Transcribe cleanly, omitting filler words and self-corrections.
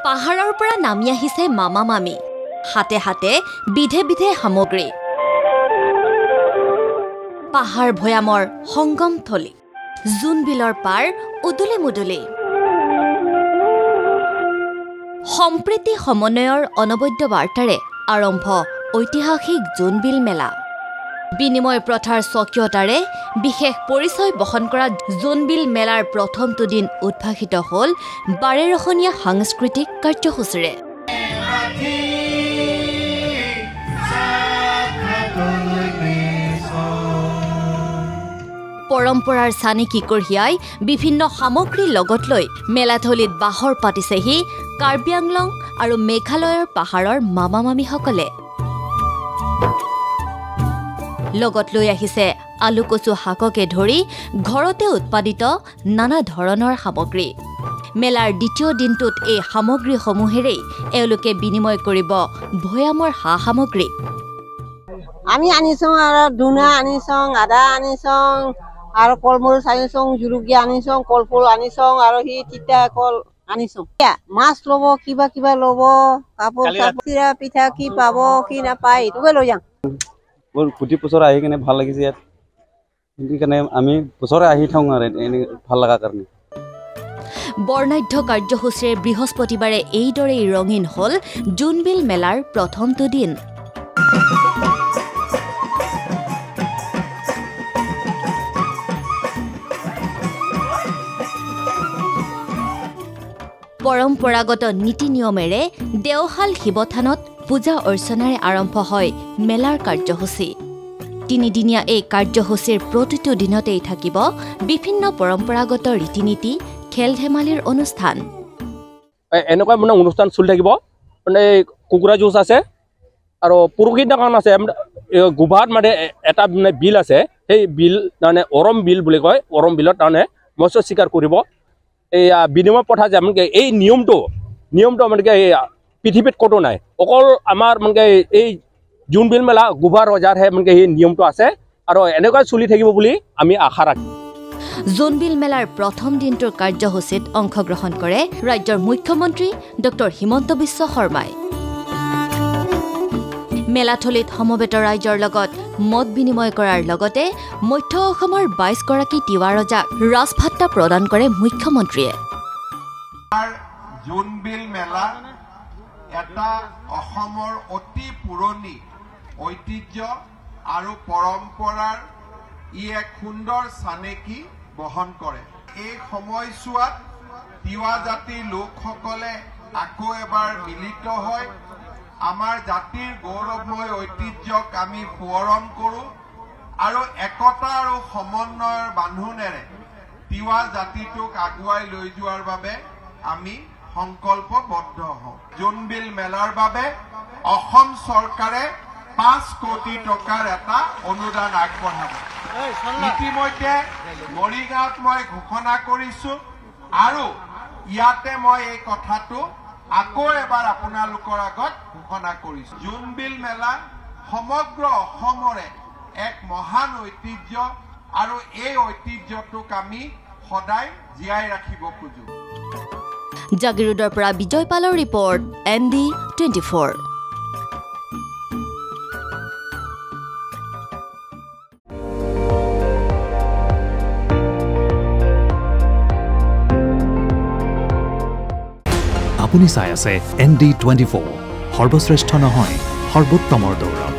পাহাৰৰ পৰা নামি আহিছে মামা মামি হাতে হাতে বিধে বিধে সামগ্ৰী পাহাৰ ভয়ামৰ সংগমথলী জোনবিলৰ পাৰ উদুলি মুদুলি সম্প্ৰীতি সমন্বয়ৰ অনবদ্য বাৰ্তাৰে আৰম্ভ ঐতিহাসিক জোনবিল মেলা বিনিময় প্ৰথাৰ স্বকীয়তাৰে বিশেষ পৰিচয় বহন কৰা জোনবিল মেলাৰ প্ৰথমটো দিন উদ্ভাসিত হ'ল 12ৰখনীয়া সাংস্কৃতিক কাৰ্যসূচীৰে পৰম্পৰাৰ চানেকি কঢ়িয়াই বিভিন্ন সামগ্ৰী লগত লৈ মেলাথলীত বাহৰ পাতিছেহি কাৰ্বি আংলং আৰু মেঘালয়ৰ পাহাৰৰ মামা মামীসকলে লগত লৈ আহিছে আলু কচু শাককে ধৰি ঘৰতে উৎপাদিত নানা ধৰণৰ সামগ্ৰী মেলাৰ দ্বিতীয় দিনটোত এই সামগ্ৰীসমূহেৰেই এওঁলোকে বিনিময় কৰিব ভয়ামৰ সামগ্ৰী আমি আনিছোঁ আৰু দুনা আনিছোঁ আদা আনিছোঁ আৰু কলমৰিচ আনিছোঁ জুলকীয়া আনিছোঁ কলফুল আনিছোঁ আৰু সি তিতা কল আনিছোঁ মাছ ল'ব কিবা কিবা ল'ব কাপোৰ চিৰা পিঠা কি পাব কি নাপায় এইটোকে লৈ যাওঁ প্ৰতি বছৰে আহি কিনে ভাল লাগিছে ইয়াত সেইকাৰণে আমি বছৰে আহি থাকোঁ আৰু এনে ভাল লগাৰ কাৰণে বৰ্ণাঢ্য কাৰ্যসূচীৰে বৃহস্পতিবাৰে এইদৰেই ৰঙীন হ'ল জোনবিল মেলাৰ প্ৰথমটো দিন পৰম্পৰাগত নীতি নিয়মেৰে দেওশাল শিৱথানত পূজা অৰ্চনাৰে আৰম্ভ হয় মেলাৰ কাৰ্যসূচী তিনিদিনীয়া এই কাৰ্যসূচীৰ প্ৰতিটো দিনতেই থাকিব বিভিন্ন পৰম্পৰাগত ৰীতি নীতি খেল ধেমালিৰ অনুষ্ঠান এনেকুৱা মানে অনুষ্ঠান চলি থাকিব মানে কুকুৰা যুঁজ আছে আৰু পৰহি দিনাখন আছে গোভাত মানে এটা মানে বিল আছে সেই বিল মানে অৰম বিল বুলি কয় অৰম বিলত মানে মৎস্য চিকাৰ কৰিব এই বিনিময় প্ৰথা যে মানে এই নিয়মটো মানে এই পৃথিৱীত ক'তো নাই অকল আমাৰ মানে এই জোনবিল মেলা গোভা ৰজাৰহে মানে এই নিয়মটো আছে আৰু এনেকৈ চলি থাকিব বুলি আমি আশা ৰাখোঁ জোনবিল মেলাৰ প্ৰথম দিনটোৰ কাৰ্যসূচীত অংশগ্ৰহণ কৰে ৰাজ্যৰ মুখ্যমন্ত্ৰী ডক্টৰ হিমন্ত বিশ্ব শৰ্মাই মেলাথলীত সমবেত ৰাইজৰ লগত মত বিনিময় কৰাৰ লগতে মধ্য অসমৰ 22 গৰাকী তিৱা ৰজাক ৰাজভাত্তা প্ৰদান কৰে মুখ্যমন্ত্ৰীয়ে জোনবিল মেলা এটা অসমৰ অতি পুৰণি ঐতিহ্য আৰু পৰম্পৰাৰ এক সুন্দৰ চানেকি বহন কৰে এই সময়ছোৱাত তিৱা জাতিৰ লোকসকলে আকৌ এবাৰ মিলিত হয় আমাৰ জাতিৰ গৌৰৱময় ঐতিহ্যক আমি সোঁৱৰণ কৰোঁ আৰু একতা আৰু সমন্বয়ৰ বান্ধোনেৰে তিৱা জাতিটোক আগুৱাই লৈ যোৱাৰ বাবে আমি সংকল্পবদ্ধ হওঁ জোনবিল মেলাৰ বাবে অসম চৰকাৰে 5 কোটি টকাৰ এটা অনুদান আগবঢ়াব ইতিমধ্যে মৰিগাঁৱত মই ঘোষণা কৰিছোঁ আৰু ইয়াতে মই এই কথাটো আকৌ এবাৰ আপোনালোকৰ আগত ঘোষণা কৰিছোঁ জোনবিল মেলা সমগ্ৰ অসমৰে এক মহান ঐতিহ্য আৰু এই ঐতিহ্যটোক আমি সদায় জীয়াই ৰাখিব খোজোঁ জাগিৰোডৰ পৰা বিজয় পালৰ ৰিপৰ্ট ND24 আপুনি চাই আছে ND24 সৰ্বশ্ৰেষ্ঠ নহয় সৰ্বোত্তমৰ দৌৰ